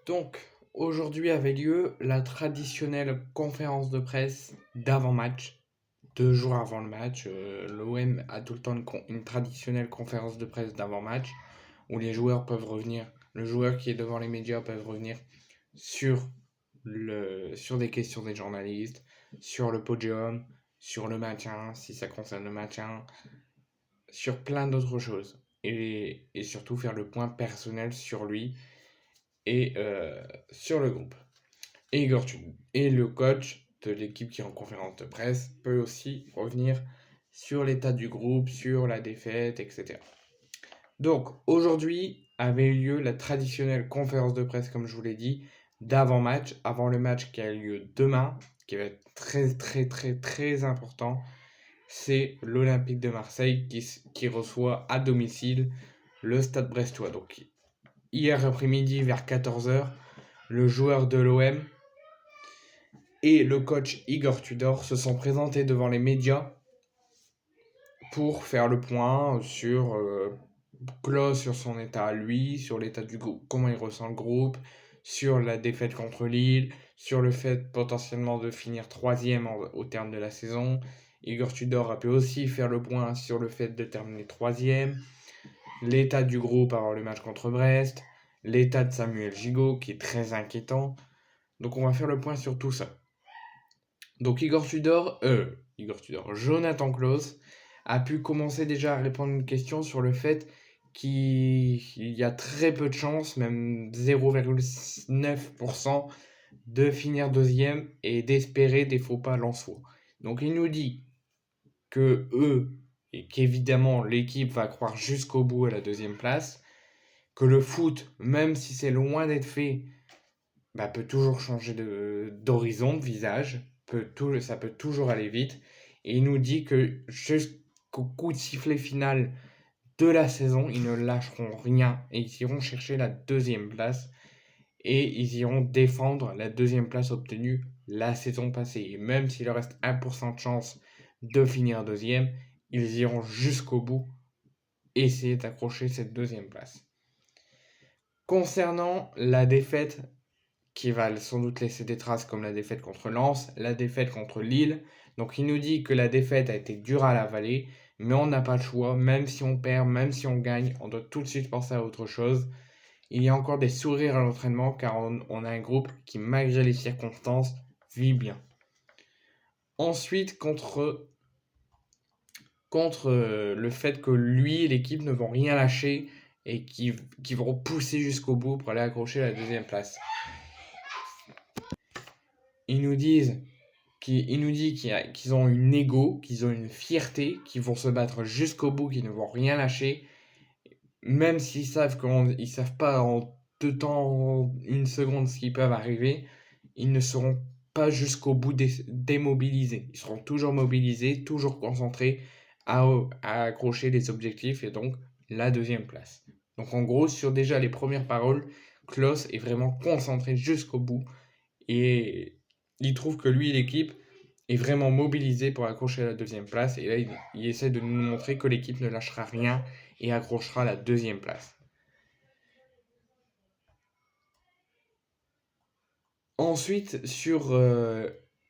Donc, aujourd'hui avait lieu la traditionnelle conférence de presse d'avant-match. 2 jours avant le match, l'OM a tout le temps une traditionnelle conférence de presse d'avant-match où les joueurs peuvent revenir, le joueur qui est devant les médias peuvent revenir sur, sur des questions des journalistes, sur le podium, sur le maintien, si ça concerne le maintien, sur plein d'autres choses. Et surtout faire le point personnel sur lui et sur le groupe. Et le coach de l'équipe qui est en conférence de presse peut aussi revenir sur l'état du groupe, sur la défaite, etc. Donc aujourd'hui avait eu lieu la traditionnelle conférence de presse, comme je vous l'ai dit, d'avant-match, avant le match qui a lieu demain, qui va être très très très très important. C'est l'Olympique de Marseille qui reçoit à domicile le Stade Brestois. Donc hier après-midi vers 14h, le joueur de l'OM et le coach Igor Tudor se sont présentés devant les médias pour faire le point sur Klose, sur son état à lui, sur l'état du groupe, comment il ressent le groupe, sur la défaite contre Lille, sur le fait potentiellement de finir troisième au terme de la saison. Igor Tudor a pu aussi faire le point sur le fait de terminer troisième, l'état du groupe avant le match contre Brest, l'état de Samuel Gigot qui est très inquiétant. Donc on va faire le point sur tout ça. Donc Jonathan Klaus a pu commencer déjà à répondre à une question sur le fait qu'il y a très peu de chances, même 0,9%, de finir deuxième et d'espérer des faux pas lensois. Donc il nous dit que et qu'évidemment l'équipe va croire jusqu'au bout à la deuxième place, que le foot, même si c'est loin d'être fait, peut toujours changer d'horizon, de visage, ça peut toujours aller vite. Et il nous dit que jusqu'au coup de sifflet final de la saison, ils ne lâcheront rien et ils iront chercher la deuxième place et ils iront défendre la deuxième place obtenue la saison passée. Et même s'il leur reste 1% de chance de finir deuxième, ils iront jusqu'au bout et essayer d'accrocher cette deuxième place. Concernant la défaite qui va sans doute laisser des traces comme la défaite contre Lens, la défaite contre Lille. Donc il nous dit que la défaite a été dure à l'avaler, mais on n'a pas le choix, même si on perd, même si on gagne, on doit tout de suite penser à autre chose. Il y a encore des sourires à l'entraînement car on a un groupe qui, malgré les circonstances, vit bien. Ensuite, contre le fait que lui et l'équipe ne vont rien lâcher et qui vont pousser jusqu'au bout pour aller accrocher la deuxième place. Ils nous disent qu'ils ont une ego, qu'ils ont une fierté, qu'ils vont se battre jusqu'au bout, qu'ils ne vont rien lâcher, même s'ils savent savent pas en 2 temps, en 1 seconde ce qui peut arriver, ils ne seront pas jusqu'au bout démobilisés. Ils seront toujours mobilisés, toujours concentrés à accrocher les objectifs et donc la deuxième place. Donc en gros, sur déjà les premières paroles, Klaus est vraiment concentré jusqu'au bout et il trouve que lui et l'équipe est vraiment mobilisé pour accrocher la deuxième place. Et là, il essaie de nous montrer que l'équipe ne lâchera rien et accrochera la deuxième place. Ensuite, sur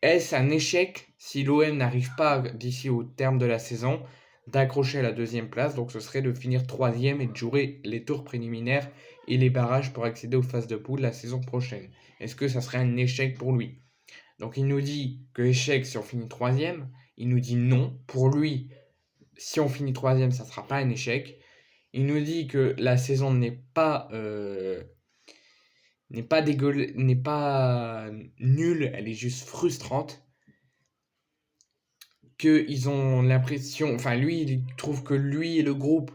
est-ce un échec si l'OM n'arrive pas, d'ici au terme de la saison, d'accrocher la deuxième place. Donc ce serait de finir troisième et de jouer les tours préliminaires et les barrages pour accéder aux phases de poule la saison prochaine. Est-ce que ça serait un échec pour lui? Donc il nous dit que échec si on finit troisième. Il nous dit non. Pour lui, si on finit troisième, ça ne sera pas un échec. Il nous dit que la saison n'est pas nulle, elle est juste frustrante. Qu'ils ont l'impression, enfin lui, il trouve que lui et le groupe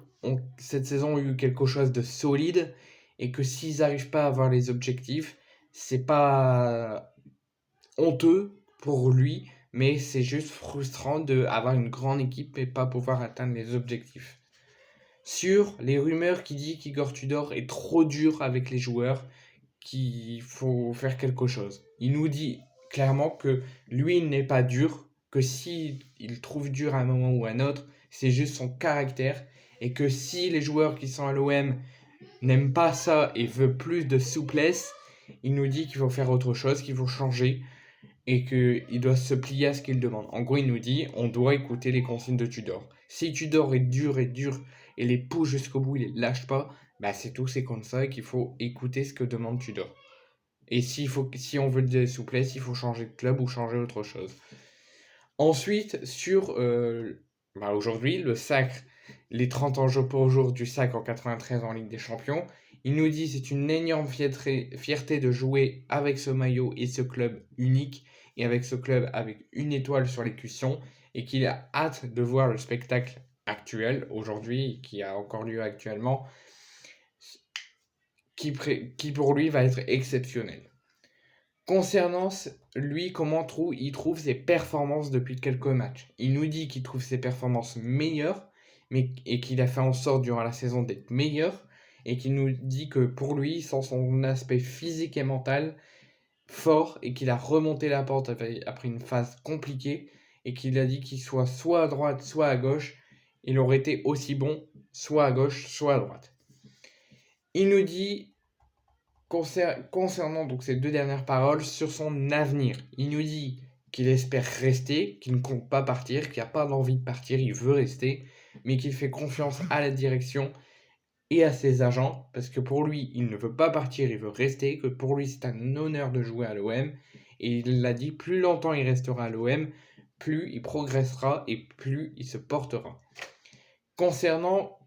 cette saison ont eu quelque chose de solide et que s'ils n'arrivent pas à avoir les objectifs, c'est pas honteux pour lui, mais c'est juste frustrant d'avoir une grande équipe et pas pouvoir atteindre les objectifs. Sur les rumeurs qui disent qu'Igor Tudor est trop dur avec les joueurs, qu'il faut faire quelque chose. Il nous dit clairement que lui, il n'est pas dur, que s'il trouve dur à un moment ou à un autre, c'est juste son caractère, et que si les joueurs qui sont à l'OM n'aiment pas ça et veulent plus de souplesse, il nous dit qu'il faut faire autre chose, qu'il faut changer et qu'il doit se plier à ce qu'il demande. En gros, il nous dit on doit écouter les consignes de Tudor. Si Tudor est dur et les pousse jusqu'au bout, il les lâche pas, bah c'est tout, c'est comme ça et qu'il faut écouter ce que demande Tudor. Et si on veut de la souplesse, il faut changer de club ou changer autre chose. Ensuite, aujourd'hui, le sacre, les 30 ans jour pour jour du sacre en 93 en Ligue des Champions, il nous dit c'est une énorme fierté de jouer avec ce maillot et ce club unique, et avec ce club avec une étoile sur l'écusson, et qu'il a hâte de voir le spectacle actuel, aujourd'hui, qui a encore lieu actuellement, qui pour lui va être exceptionnel. Concernant lui, il trouve ses performances depuis quelques matchs. Il nous dit qu'il trouve ses performances meilleures, et qu'il a fait en sorte durant la saison d'être meilleur, et qu'il nous dit que pour lui, sans son aspect physique et mental fort, et qu'il a remonté la pente après une phase compliquée, et qu'il a dit qu'il soit à droite, soit à gauche, il aurait été aussi bon, soit à gauche, soit à droite. Il nous dit concernant donc ces deux dernières paroles sur son avenir, il nous dit qu'il espère rester, qu'il ne compte pas partir, qu'il n'a pas d'envie de partir, il veut rester, mais qu'il fait confiance à la direction et à ses agents, parce que pour lui, il ne veut pas partir, il veut rester, que pour lui, c'est un honneur de jouer à l'OM, et il l'a dit, plus longtemps il restera à l'OM, plus il progressera et plus il se portera. Concernant,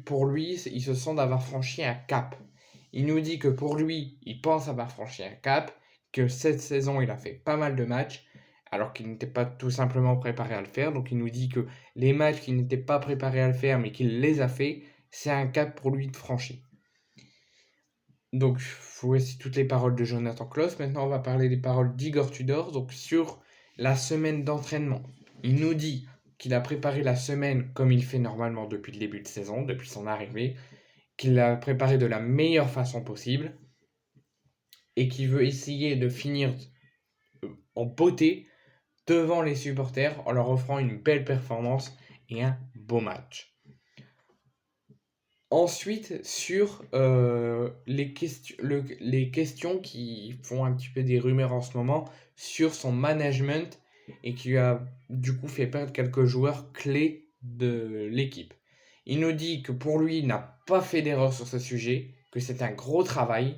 pour lui, il se sent d'avoir franchi un cap. Il nous dit que pour lui, il pense avoir franchi un cap, que cette saison, il a fait pas mal de matchs, alors qu'il n'était pas tout simplement préparé à le faire. Donc il nous dit que les matchs qu'il n'était pas préparé à le faire, mais qu'il les a fait, c'est un cap pour lui de franchi. Donc voici toutes les paroles de Jonathan Klaus. Maintenant, on va parler des paroles d'Igor Tudor, donc sur la semaine d'entraînement. Il nous dit qu'il a préparé la semaine comme il fait normalement depuis le début de saison, depuis son arrivée, qu'il l'a préparé de la meilleure façon possible et qu'il veut essayer de finir en beauté devant les supporters en leur offrant une belle performance et un beau match. Ensuite, sur les questions qui font un petit peu des rumeurs en ce moment sur son management et qui a du coup fait perdre quelques joueurs clés de l'équipe. Il nous dit que pour lui, il n'a pas fait d'erreur sur ce sujet, que c'est un gros travail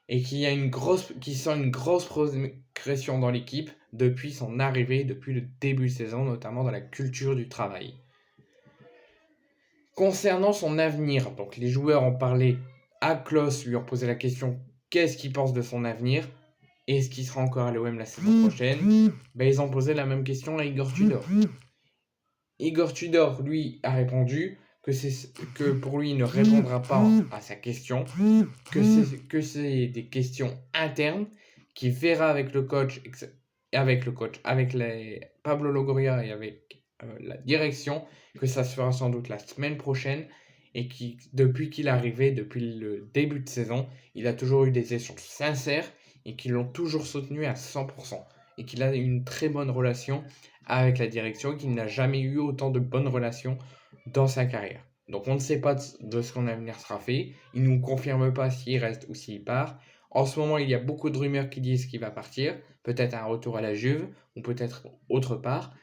et qu'il sent une grosse progression dans l'équipe depuis son arrivée, depuis le début de saison, notamment dans la culture du travail. Concernant son avenir, donc les joueurs ont parlé à Klaus, lui ont posé la question qu'est-ce qu'il pense de son avenir, est-ce qu'il sera encore à l'OM la saison prochaine. Ils ont posé la même question à Igor Tudor. Igor Tudor, lui, a répondu que pour lui, il ne répondra pas à sa question, que c'est des questions internes, qu'il verra avec le coach, avec Pablo Longoria et avec la direction, que ça se fera sans doute la semaine prochaine, et depuis qu'il est arrivé, depuis le début de saison, il a toujours eu des échanges sincères et qu'ils l'ont toujours soutenu à 100%, et qu'il a une très bonne relation avec la direction, qu'il n'a jamais eu autant de bonnes relations dans sa carrière. Donc on ne sait pas de ce qu'on avenir sera fait, il ne nous confirme pas s'il reste ou s'il part. En ce moment, il y a beaucoup de rumeurs qui disent qu'il va partir, peut-être un retour à la Juve, ou peut-être autre part.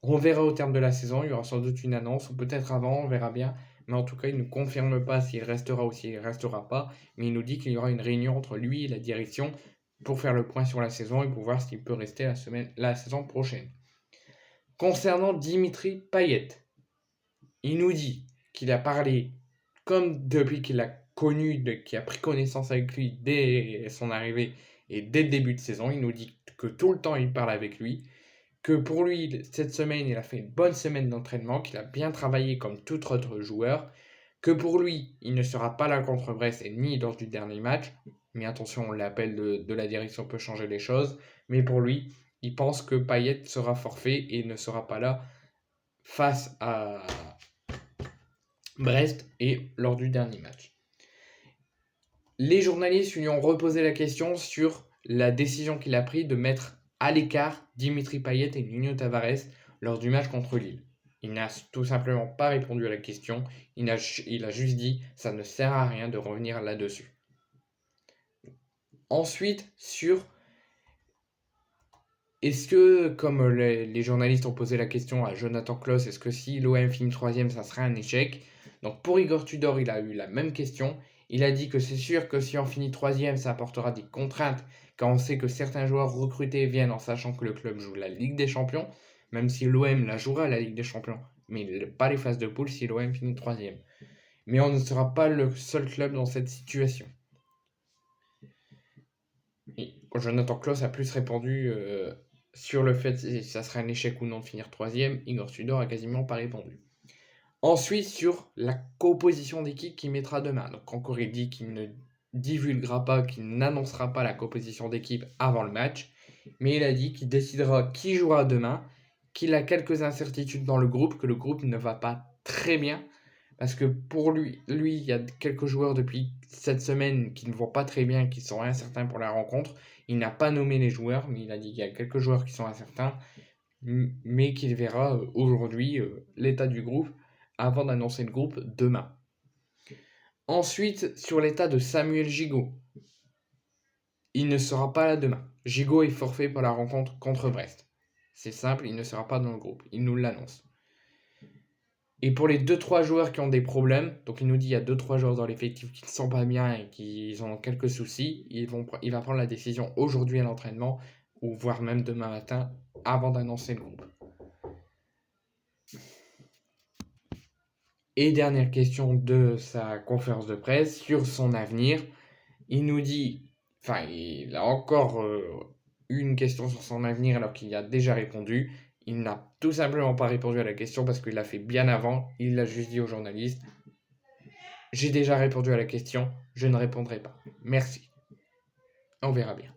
On verra au terme de la saison, il y aura sans doute une annonce, ou peut-être avant, on verra bien. Mais en tout cas, il ne confirme pas s'il restera ou s'il ne restera pas, mais il nous dit qu'il y aura une réunion entre lui et la direction pour faire le point sur la saison et pour voir s'il peut rester la saison prochaine. Concernant Dimitri Payet, il nous dit qu'il a parlé comme depuis qu'il a connu, qu'il a pris connaissance avec lui dès son arrivée et dès le début de saison. Il nous dit que tout le temps il parle avec lui, que pour lui, cette semaine, il a fait une bonne semaine d'entraînement, qu'il a bien travaillé comme tout autre joueur, que pour lui, il ne sera pas là contre Brest et ni lors du dernier match. Mais attention, l'appel de la direction peut changer les choses. Mais pour lui, il pense que Payet sera forfait et ne sera pas là face à Brest et lors du dernier match. Les journalistes lui ont reposé la question sur la décision qu'il a prise de mettre à l'écart Dimitri Payet et Nuno Tavares lors du match contre Lille. Il n'a tout simplement pas répondu à la question, il a juste dit ça ne sert à rien de revenir là-dessus. Ensuite, est-ce que, comme les journalistes ont posé la question à Jonathan Klaus, est-ce que si l'OM finit troisième, ça serait un échec? Donc pour Igor Tudor, il a eu la même question. Il a dit que c'est sûr que si on finit troisième, ça apportera des contraintes, quand on sait que certains joueurs recrutés viennent en sachant que le club joue la Ligue des Champions, même si l'OM la jouera la Ligue des Champions, mais pas les phases de poule si l'OM finit troisième. Mais on ne sera pas le seul club dans cette situation. Et Jonathan Klaus a plus répondu sur le fait si ça serait un échec ou non de finir troisième. Igor Tudor a quasiment pas répondu. Ensuite, sur la composition d'équipe qu'il mettra demain. Donc encore, il dit qu'il ne divulguera pas, qu'il n'annoncera pas la composition d'équipe avant le match. Mais il a dit qu'il décidera qui jouera demain, qu'il a quelques incertitudes dans le groupe, que le groupe ne va pas très bien. Parce que pour lui, il y a quelques joueurs depuis cette semaine qui ne vont pas très bien, qui sont incertains pour la rencontre. Il n'a pas nommé les joueurs, mais il a dit qu'il y a quelques joueurs qui sont incertains, mais qu'il verra aujourd'hui l'état du groupe avant d'annoncer le groupe demain. Ensuite, sur l'état de Samuel Gigot. Il ne sera pas là demain. Gigot est forfait pour la rencontre contre Brest. C'est simple, il ne sera pas dans le groupe. Il nous l'annonce. Et pour les 2-3 joueurs qui ont des problèmes, donc il nous dit qu'il y a 2-3 joueurs dans l'effectif qui ne sont pas bien et qui ont quelques soucis, il va prendre la décision aujourd'hui à l'entraînement, ou voire même demain matin, avant d'annoncer le groupe. Et dernière question de sa conférence de presse sur son avenir. Il nous dit, il a encore une question sur son avenir alors qu'il y a déjà répondu. Il n'a tout simplement pas répondu à la question parce qu'il l'a fait bien avant. Il l'a juste dit aux journalistes. J'ai déjà répondu à la question, je ne répondrai pas. Merci. On verra bien.